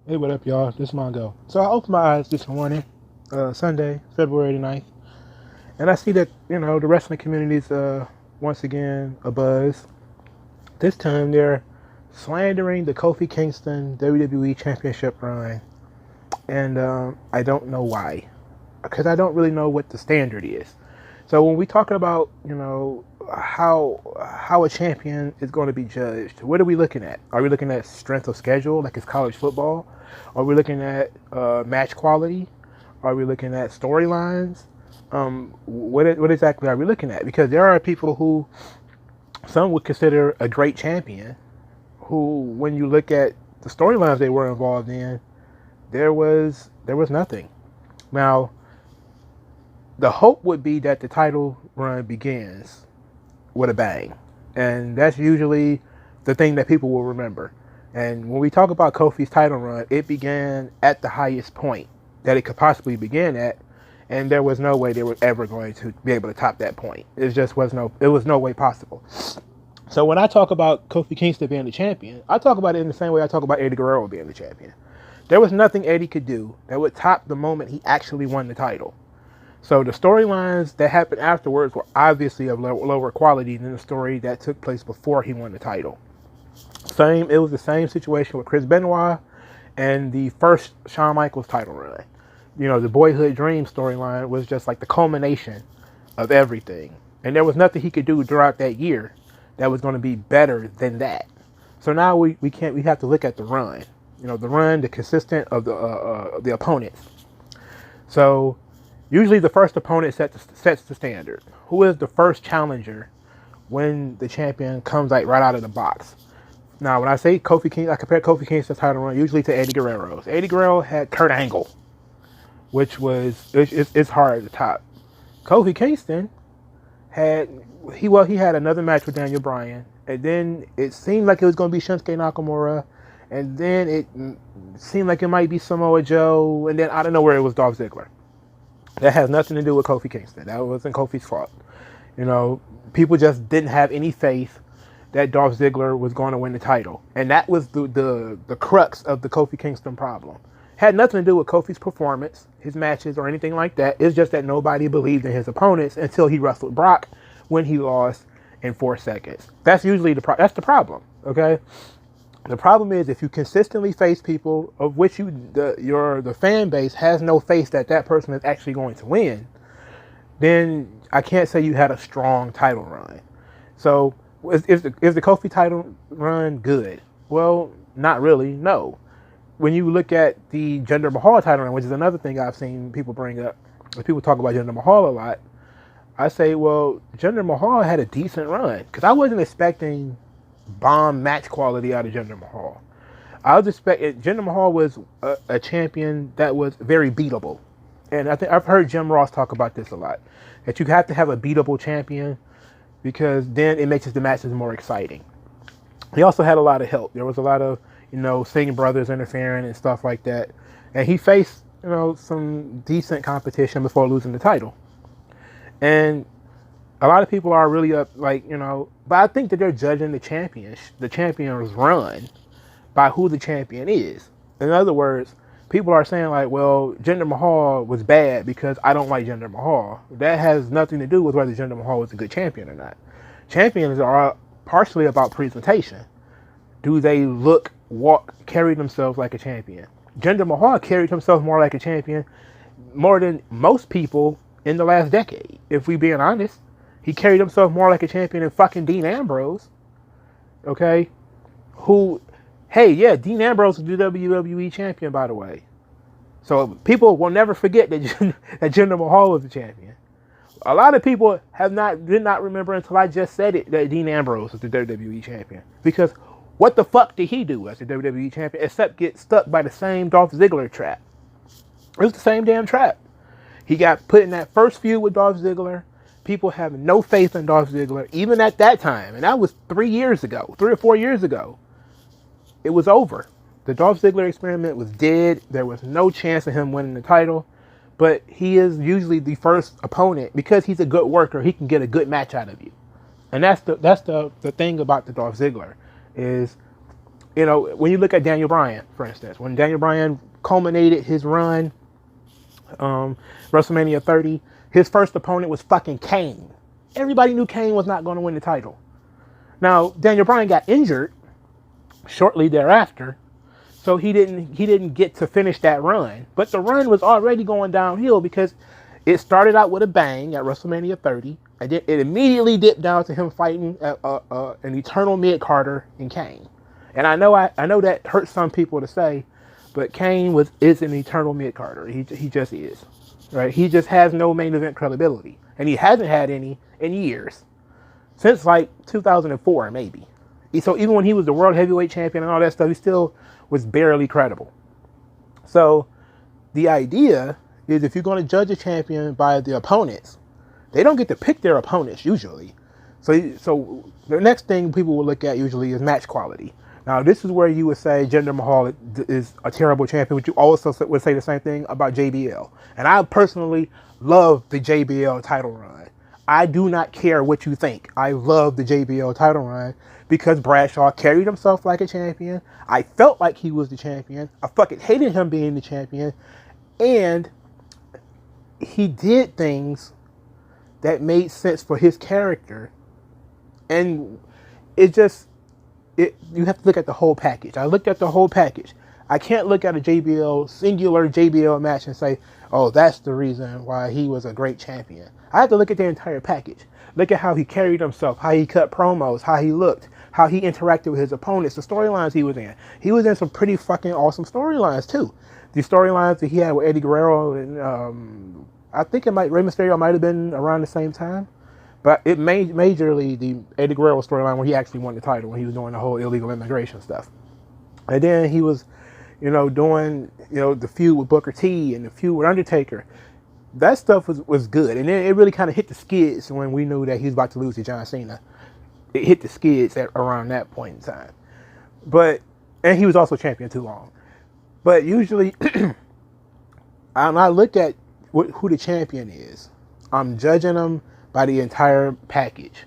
Hey, what up, y'all? This is Mongo. So I opened my eyes this morning, Sunday, February 9th, and I see that, the wrestling community's once again abuzz. This time they're slandering the Kofi Kingston WWE Championship run, and I don't know why, because I don't really know what the standard is. So when we talking about, how a champion is going to be judged, what are we looking at? Are we looking at strength of schedule, like it's college football? Are we looking at match quality? Are we looking at storylines? What exactly are we looking at? Because there are people who some would consider a great champion, who, when you look at the storylines they were involved in, there was nothing. Now, the hope would be that the title run begins with a bang. And that's usually the thing that people will remember. And when we talk about Kofi's title run, it began at the highest point that it could possibly begin at, and there was no way they were ever going to be able to top that point. It was no way possible. So when I talk about Kofi Kingston being the champion, I talk about it in the same way I talk about Eddie Guerrero being the champion. There was nothing Eddie could do that would top the moment he actually won the title. So the storylines that happened afterwards were obviously of lower quality than the story that took place before he won the title. It was the same situation with Chris Benoit and the first Shawn Michaels title run. The Boyhood Dream storyline was just like the culmination of everything. And there was nothing he could do throughout that year that was going to be better than that. So now we have to look at the run. The run, the consistent of the opponents. So usually the first opponent sets the standard. Who is the first challenger when the champion comes right out of the box? Now, when I say Kofi Kingston, I compare Kofi Kingston's title run usually to Eddie Guerrero's. Eddie Guerrero had Kurt Angle, which it's hard to top. Kofi Kingston had he had another match with Daniel Bryan, and then it seemed like it was going to be Shinsuke Nakamura, and then it seemed like it might be Samoa Joe, and then out of nowhere it was Dolph Ziggler. That has nothing to do with Kofi Kingston. That wasn't Kofi's fault. People just didn't have any faith that Dolph Ziggler was going to win the title. And that was the crux of the Kofi Kingston problem. Had nothing to do with Kofi's performance, his matches, or anything like that. It's just that nobody believed in his opponents until he wrestled Brock when he lost in 4 seconds. That's usually that's the problem, okay? The problem is if you consistently face people of which the fan base has no faith that person is actually going to win, then I can't say you had a strong title run. So is the Kofi title run good? Well, not really, no. When you look at the Jinder Mahal title run, which is another thing I've seen people bring up, when people talk about Jinder Mahal a lot, I say, well, Jinder Mahal had a decent run, because I wasn't expecting bomb match quality out of Jinder Mahal. I was expecting Jinder Mahal was a champion that was very beatable. And I think I've heard Jim Ross talk about this a lot, that you have to have a beatable champion because then it makes the matches more exciting. He also had a lot of help. There was a lot of, Singh brothers interfering and stuff like that. And he faced, some decent competition before losing the title. And a lot of people are really up, but I think that they're judging the champion's run by who the champion is. In other words, people are saying well, Jinder Mahal was bad because I don't like Jinder Mahal. That has nothing to do with whether Jinder Mahal was a good champion or not. Champions are partially about presentation. Do they carry themselves like a champion? Jinder Mahal carried himself more like a champion more than most people in the last decade. If we being honest, he carried himself more like a champion than fucking Dean Ambrose. Okay, Dean Ambrose is the WWE champion, by the way. So people will never forget that Jinder Mahal was the champion. A lot of people did not remember until I just said it that Dean Ambrose was the WWE champion. Because what the fuck did he do as the WWE champion except get stuck by the same Dolph Ziggler trap? It was the same damn trap. He got put in that first feud with Dolph Ziggler. People have no faith in Dolph Ziggler, even at that time. And that was 3 or 4 years ago. It was over. The Dolph Ziggler experiment was dead. There was no chance of him winning the title. But he is usually the first opponent. Because he's a good worker, he can get a good match out of you. And that's the thing about the Dolph Ziggler is You know, when you look at Daniel Bryan, for instance, when Daniel Bryan culminated his run, WrestleMania 30, his first opponent was fucking Kane. Everybody knew Kane was not going to win the title. Now, Daniel Bryan got injured shortly thereafter, so he didn't get to finish that run. But the run was already going downhill because it started out with a bang at WrestleMania 30. It immediately dipped down to him fighting an eternal mid-carder in Kane. And I know that hurts some people to say, but Kane is an eternal mid-carder. He just is. Right? He just has no main event credibility. And he hasn't had any in years. Since like 2004, maybe. So even when he was the world heavyweight champion and all that stuff, he still was barely credible. So the idea is if you're going to judge a champion by the opponents, they don't get to pick their opponents usually. So the next thing people will look at usually is match quality. Now, this is where you would say Jinder Mahal is a terrible champion, but you also would say the same thing about JBL. And I personally love the JBL title run. I do not care what you think. I love the JBL title run because Bradshaw carried himself like a champion. I felt like he was the champion. I fucking hated him being the champion. And he did things that made sense for his character. And you have to look at the whole package. I looked at the whole package. I can't look at a singular JBL match and say, oh, that's the reason why he was a great champion. I have to look at the entire package. Look at how he carried himself, how he cut promos, how he looked, how he interacted with his opponents, the storylines he was in. He was in some pretty fucking awesome storylines too. The storylines that he had with Eddie Guerrero and I think Rey Mysterio might have been around the same time. But it majorly the Eddie Guerrero storyline where he actually won the title when he was doing the whole illegal immigration stuff. And then he was, doing, the feud with Booker T and the feud with Undertaker. That stuff was good. And then it really kind of hit the skids when we knew that he was about to lose to John Cena. It hit the skids around that point in time. And he was also champion too long. But usually, when I look at who the champion is, I'm judging them by the entire package,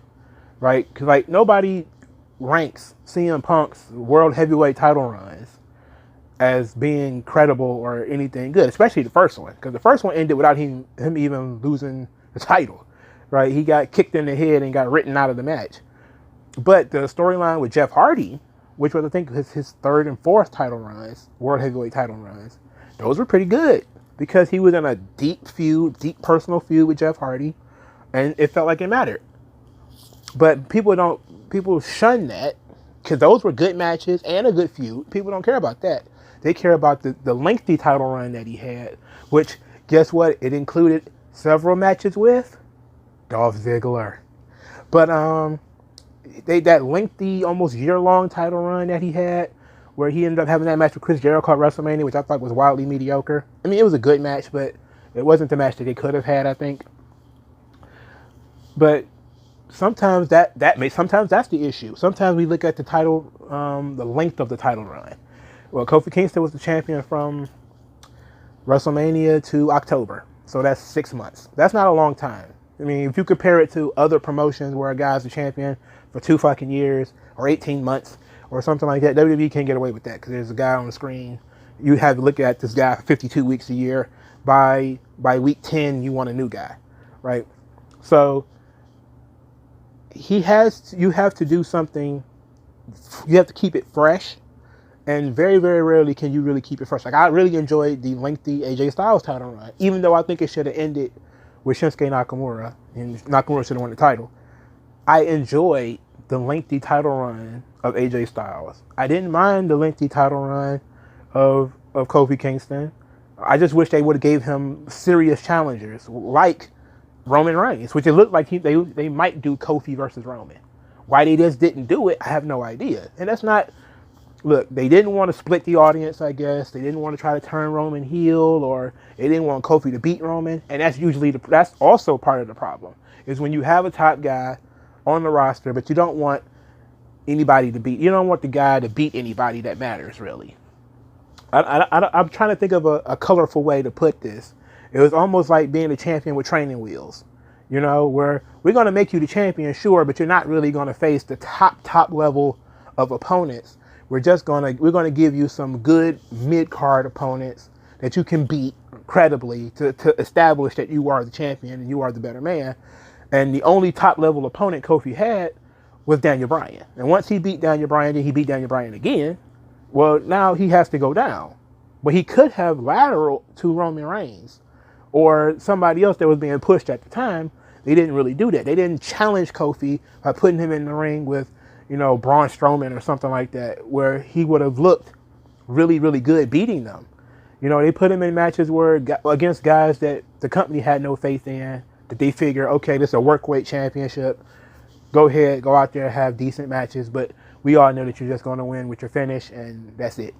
right? Because nobody ranks CM Punk's world heavyweight title runs as being credible or anything good, especially the first one, because the first one ended without him even losing the title, right? He got kicked in the head and got written out of the match. But the storyline with Jeff Hardy, which was I think his third and fourth title runs, world heavyweight title runs, those were pretty good because he was in a deep personal feud with Jeff Hardy. And it felt like it mattered. But people shun that because those were good matches and a good feud. People don't care about that. They care about the lengthy title run that he had, which, guess what? It included several matches with Dolph Ziggler. But that lengthy, almost year-long title run that he had, where he ended up having that match with Chris Jericho at WrestleMania, which I thought was wildly mediocre. I mean, it was a good match, but it wasn't the match that they could have had, I think. But sometimes sometimes that's the issue. Sometimes we look at the title, the length of the title run. Well, Kofi Kingston was the champion from WrestleMania to October. So that's 6 months. That's not a long time. I mean, if you compare it to other promotions where a guy's a champion for 2 fucking years or 18 months or something like that, WWE can't get away with that because there's a guy on the screen. You have to look at this guy for 52 weeks a year. By week 10, you want a new guy, right? So you have to do something. You have to keep it fresh, and very, very rarely can you really keep it fresh. Like I really enjoyed the lengthy AJ Styles title run, even though I think it should have ended with Shinsuke Nakamura, and Nakamura should have won the title. I enjoyed the lengthy title run of AJ Styles. I didn't mind the lengthy title run of Kofi Kingston. I just wish they would have gave him serious challengers like Roman Reigns, which it looked like they might do Kofi versus Roman. Why they just didn't do it, I have no idea. And that's not... Look, they didn't want to split the audience, I guess. They didn't want to try to turn Roman heel, or they didn't want Kofi to beat Roman. And that's usually that's also part of the problem, is when you have a top guy on the roster, but you don't want anybody to beat... You don't want the guy to beat anybody that matters, really. I'm trying to think of a colorful way to put this. It was almost like being a champion with training wheels, where we're going to make you the champion, sure, but you're not really going to face the top level of opponents. We're gonna give you some good mid card opponents that you can beat credibly to establish that you are the champion and you are the better man. And the only top level opponent Kofi had was Daniel Bryan. And once he beat Daniel Bryan, then he beat Daniel Bryan again. Well, now he has to go down. But he could have lateral to Roman Reigns or somebody else that was being pushed at the time. They didn't really do that. They didn't challenge Kofi by putting him in the ring with, Braun Strowman or something like that, where he would have looked really, really good beating them. They put him in matches against guys that the company had no faith in, that they figure, okay, this is a workweight championship. Go ahead, go out there, have decent matches, but we all know that you're just going to win with your finish, and that's it.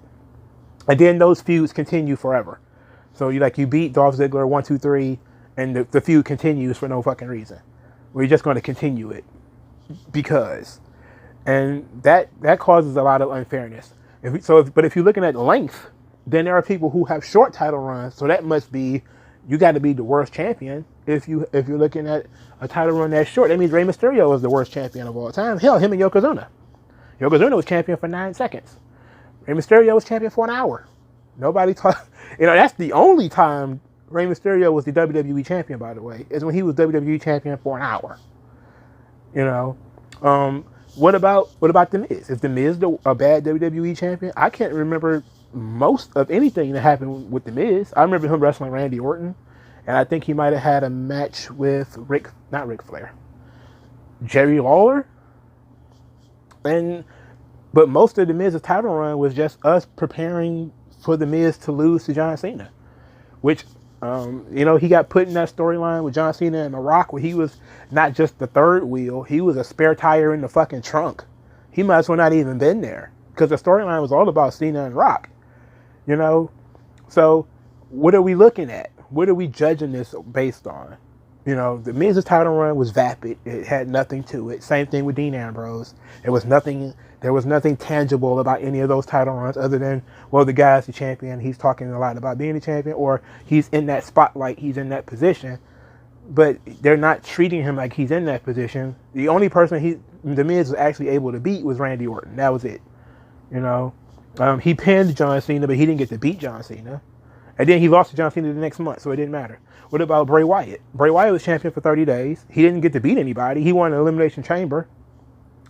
And then those feuds continue forever. So you beat Dolph Ziggler 1, 2, 3, and the feud continues for no fucking reason. We're just going to continue it because, and that causes a lot of unfairness. But if you're looking at length, then there are people who have short title runs. So that must be, you got to be the worst champion if you're looking at a title run that's short. That means Rey Mysterio was the worst champion of all time. Hell, him and Yokozuna. Yokozuna was champion for 9 seconds. Rey Mysterio was champion for an hour. Nobody talked. That's the only time Rey Mysterio was the WWE champion, by the way, is when he was WWE champion for an hour. What about The Miz? Is The Miz a bad WWE champion? I can't remember most of anything that happened with The Miz. I remember him wrestling Randy Orton, and I think he might have had a match with not Ric Flair, Jerry Lawler. But most of The Miz's title run was just us preparing for The Miz to lose to John Cena, which, he got put in that storyline with John Cena and The Rock where he was not just the third wheel, he was a spare tire in the fucking trunk. He might as well not even been there because the storyline was all about Cena and Rock, So what are we looking at? What are we judging this based on? The Miz's title run was vapid. It had nothing to it. Same thing with Dean Ambrose. There was nothing tangible about any of those title runs other than, well, the guy's the champion. He's talking a lot about being the champion, or he's in that spotlight. He's in that position. But they're not treating him like he's in that position. The only person The Miz was actually able to beat was Randy Orton. That was it. He pinned John Cena, but he didn't get to beat John Cena. And then he lost to John Cena the next month, so it didn't matter. What about Bray Wyatt? Bray Wyatt was champion for 30 days. He didn't get to beat anybody. He won an Elimination Chamber.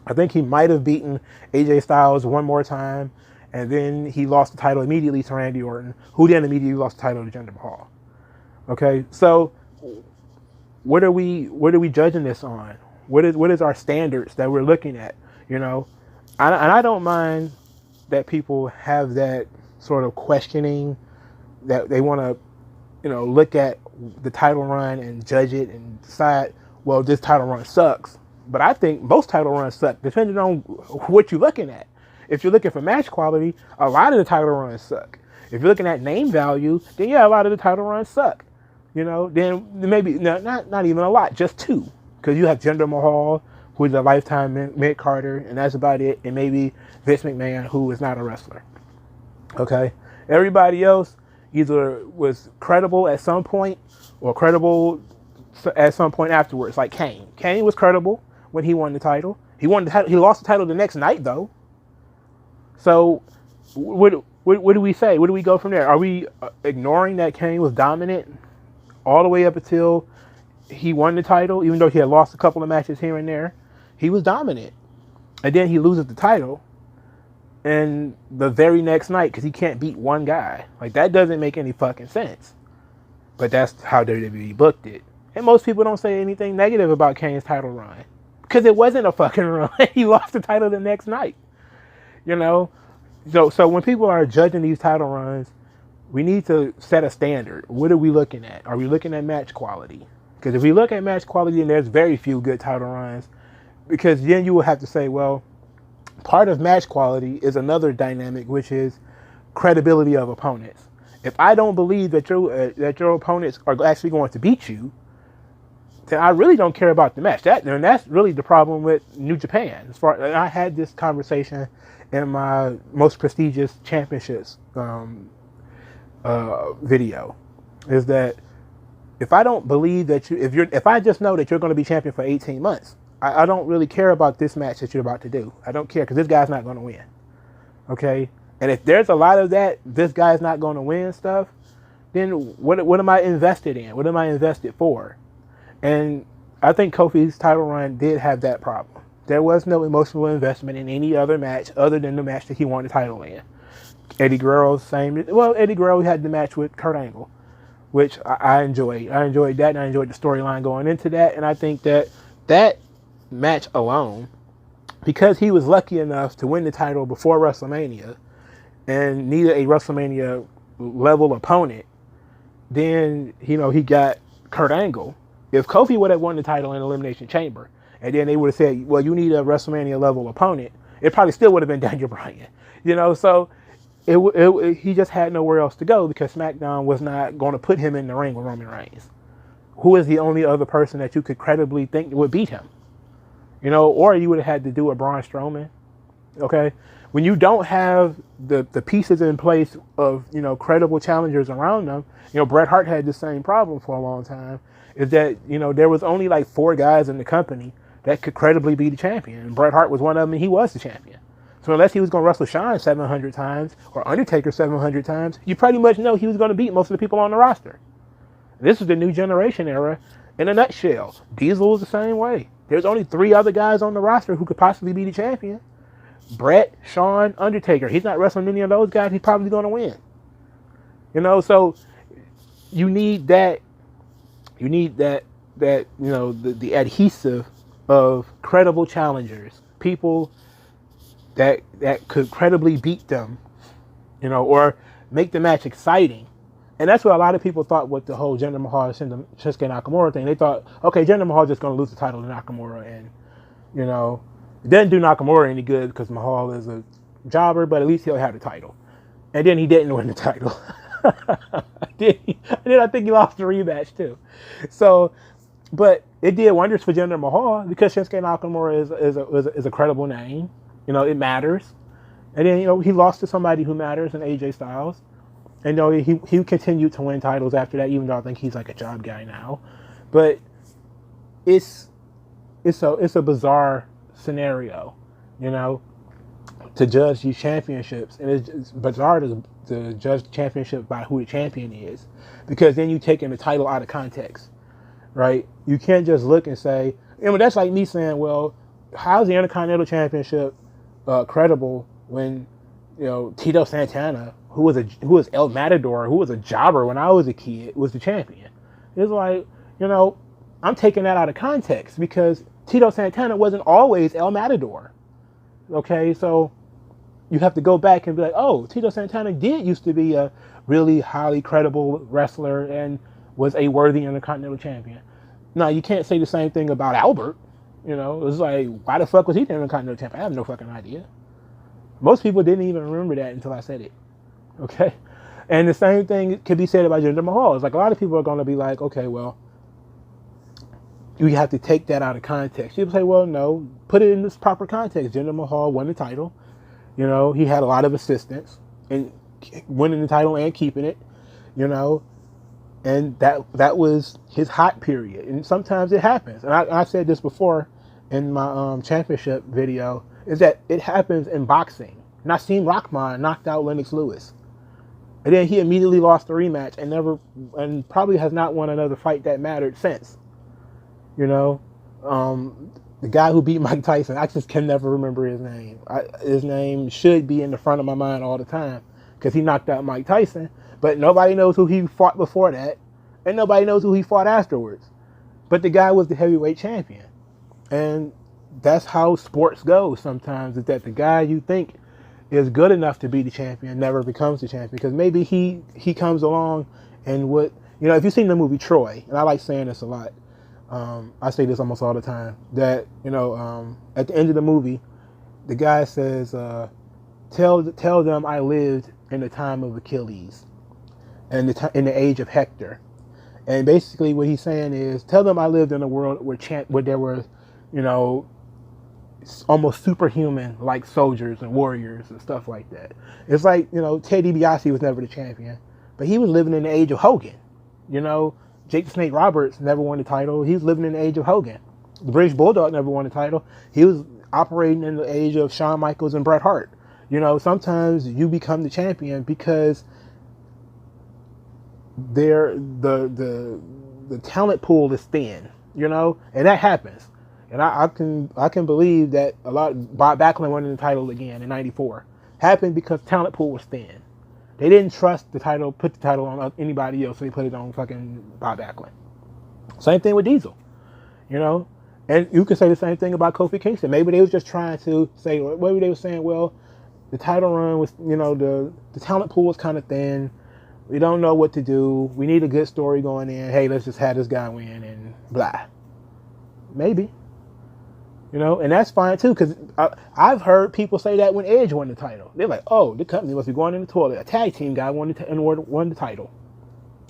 I think he might have beaten AJ Styles one more time, and then he lost the title immediately to Randy Orton, who then immediately lost the title to Jinder Mahal. Okay, so what are we judging this on? What is our standards that we're looking at? I don't mind that people have that sort of questioning, that they want to, look at the title run and judge it and decide, well, this title run sucks. But I think most title runs suck, depending on what you're looking at. If you're looking for match quality, a lot of the title runs suck. If you're looking at name value, then yeah, a lot of the title runs suck. Then maybe not even a lot, just 2, because you have Jinder Mahal, who is a lifetime mid-carder, and that's about it. And maybe Vince McMahon, who is not a wrestler. Okay, everybody else either was credible at some point or credible at some point afterwards, like Kane. Kane was credible when he won the title. He lost the title the next night, though. So what do we say? Where do we go from there? Are we ignoring that Kane was dominant all the way up until he won the title, even though he had lost a couple of matches here and there? He was dominant. And then he loses the title. And the very next night, because he can't beat one guy. Like, that doesn't make any fucking sense. But that's how WWE booked it. And most people don't say anything negative about Kane's title run. Because it wasn't a fucking run. He lost the title the next night. So when people are judging these title runs, we need to set a standard. What are we looking at? Are we looking at match quality? Because if we look at match quality, then there's very few good title runs. Because then you will have to say, well, part of match quality is another dynamic, which is credibility of opponents. If I don't believe that your opponents are actually going to beat you, then I really don't care about the match. And that's really the problem with New Japan. I had this conversation in my most prestigious championships video, is that if I don't believe that if I just know that you're going to be champion for 18 months, I don't really care about this match that you're about to do. I don't care, because this guy's not going to win. Okay, and if there's a lot of that, this guy's not going to win stuff. Then what am I invested in? What am I invested for? And I think Kofi's title run did have that problem. There was no emotional investment in any other match other than the match that he won the title in. Eddie Guerrero, same. Well, Eddie Guerrero had the match with Kurt Angle, which I enjoyed. I enjoyed that, and I enjoyed the storyline going into that. And I think that that match alone, because he was lucky enough to win the title before WrestleMania and needed a WrestleMania level opponent, then he got Kurt Angle. If Kofi would have won the title in Elimination Chamber, and then they would have said, well, you need a WrestleMania level opponent, it probably still would have been Daniel Bryan. So he just had nowhere else to go because SmackDown was not going to put him in the ring with Roman Reigns. Who is the only other person that you could credibly think would beat him? Or you would have had to do a Braun Strowman. Okay? When you don't have the pieces in place of, credible challengers around them, Bret Hart had the same problem for a long time, is that, there was only like 4 guys in the company that could credibly be the champion. And Bret Hart was one of them, and he was the champion. So unless he was going to wrestle Shawn 700 times or Undertaker 700 times, you pretty much know he was going to beat most of the people on the roster. This is the new generation era in a nutshell. Diesel was the same way. There's only 3 other guys on the roster who could possibly be the champion. Bret, Shawn, Undertaker. He's not wrestling any of those guys. He's probably going to win. So you need that. You need that. The adhesive of credible challengers, people that could credibly beat them, or make the match exciting. And that's what a lot of people thought with the whole Jinder Mahal and Shinsuke Nakamura thing. They thought, okay, Jinder Mahal just going to lose the title to Nakamura, and it didn't do Nakamura any good because Mahal is a jobber, but at least he'll have the title. And then he didn't win the title. And then I think he lost the rematch too. So, but it did wonders for Jinder Mahal because Shinsuke Nakamura is a credible name. It matters. And then, he lost to somebody who matters in AJ Styles. And he continued to win titles after that, even though I think he's like a job guy now. But it's a bizarre scenario, to judge these championships. And it's bizarre to judge championships by who the champion is. Because then you're taking the title out of context, right? You can't just look and say, that's like me saying, well, how's the Intercontinental Championship credible when Tito Santana, who was El Matador, who was a jobber when I was a kid, was the champion? It's like, I'm taking that out of context because Tito Santana wasn't always El Matador. Okay, so you have to go back and be like, oh, Tito Santana did used to be a really highly credible wrestler and was a worthy Intercontinental Champion. Now, you can't say the same thing about Albert. It's like, why the fuck was he the Intercontinental Champion? I have no fucking idea. Most people didn't even remember that until I said it. Okay? And the same thing could be said about Jinder Mahal. It's like a lot of people are going to be like, okay, well, you have to take that out of context. People say, well, no, put it in this proper context. Jinder Mahal won the title. He had a lot of assistance in winning the title and keeping it, and that was his hot period. And sometimes it happens. And I said this before in my championship video, is that it happens in boxing. Nassim Rahman knocked out Lennox Lewis. And then he immediately lost the rematch and probably has not won another fight that mattered since. The guy who beat Mike Tyson, I just can never remember his name. His name should be in the front of my mind all the time because he knocked out Mike Tyson, but nobody knows who he fought before that, and nobody knows who he fought afterwards. But the guy was the heavyweight champion. And that's how sports go sometimes, is that the guy you think is good enough to be the champion never becomes the champion because maybe he comes along and if you've seen the movie Troy, and I like saying this a lot, I say this almost all the time, that, at the end of the movie, the guy says, tell them I lived in the time of Achilles and in the age of Hector. And basically what he's saying is, tell them I lived in a world where there were, almost superhuman like soldiers and warriors and stuff like that. It's like, Ted DiBiase was never the champion, but he was living in the age of Hogan. Jake the Snake Roberts never won the title. He was living in the age of Hogan. The British Bulldog never won the title. He was operating in the age of Shawn Michaels and Bret Hart. You know, sometimes you become the champion because the talent pool is thin, you know, and that happens. And I can believe that a lot. Bob Backlund winning the title again in '94 happened because talent pool was thin. They didn't trust the title, put the title on anybody else, so they put it on fucking Bob Backlund. Same thing with Diesel, you know. And you could say the same thing about Kofi Kingston. Maybe they was just trying to say, maybe they were saying, well, the title run was, you know, the talent pool was kind of thin. We don't know what to do. We need a good story going in. Hey, let's just have this guy win and blah. Maybe. You know, and that's fine too, because I've heard people say that when Edge won the title. They're like, oh, the company must be going in the toilet. A tag team guy won the title.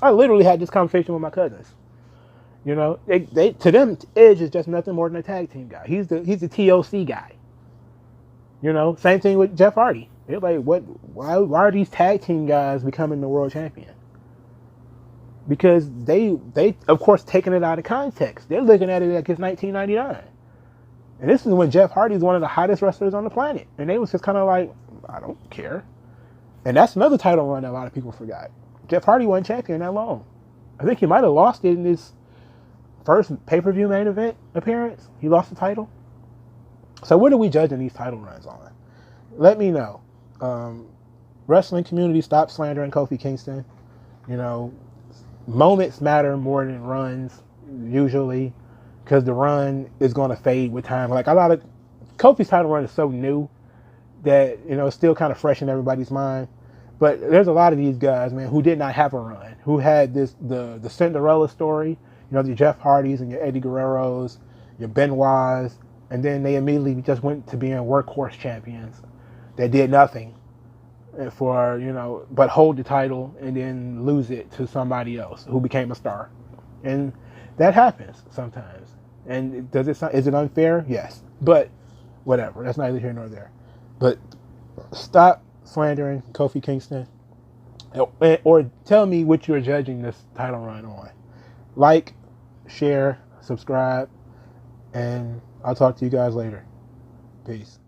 I literally had this conversation with my cousins. You know, they to them, Edge is just nothing more than a tag team guy. He's the TOC guy. You know, same thing with Jeff Hardy. They're like, what? Why are these tag team guys becoming the world champion? Because they of course taking it out of context. They're looking at it like it's 1999. And this is when Jeff Hardy is one of the hottest wrestlers on the planet. And they was just kind of like, I don't care. And that's another title run that a lot of people forgot. Jeff Hardy wasn't champion that long. I think he might have lost it in his first pay-per-view main event appearance. He lost the title. So what are we judging these title runs on? Let me know. Wrestling community, stop slandering Kofi Kingston. You know, moments matter more than runs, usually. Because the run is going to fade with time. Like a lot of Kofi's title run is so new that, you know, it's still kind of fresh in everybody's mind. But there's a lot of these guys, man, who did not have a run, who had the Cinderella story. You know, the Jeff Hardys and your Eddie Guerreros, your Benoits, and then they immediately just went to being workhorse champions that did nothing for, you know, but hold the title and then lose it to somebody else who became a star. And that happens sometimes. And is it unfair? Yes. But whatever. That's neither here nor there. But stop slandering Kofi Kingston. Or tell me what you're judging this title run on. Like, share, subscribe, and I'll talk to you guys later. Peace.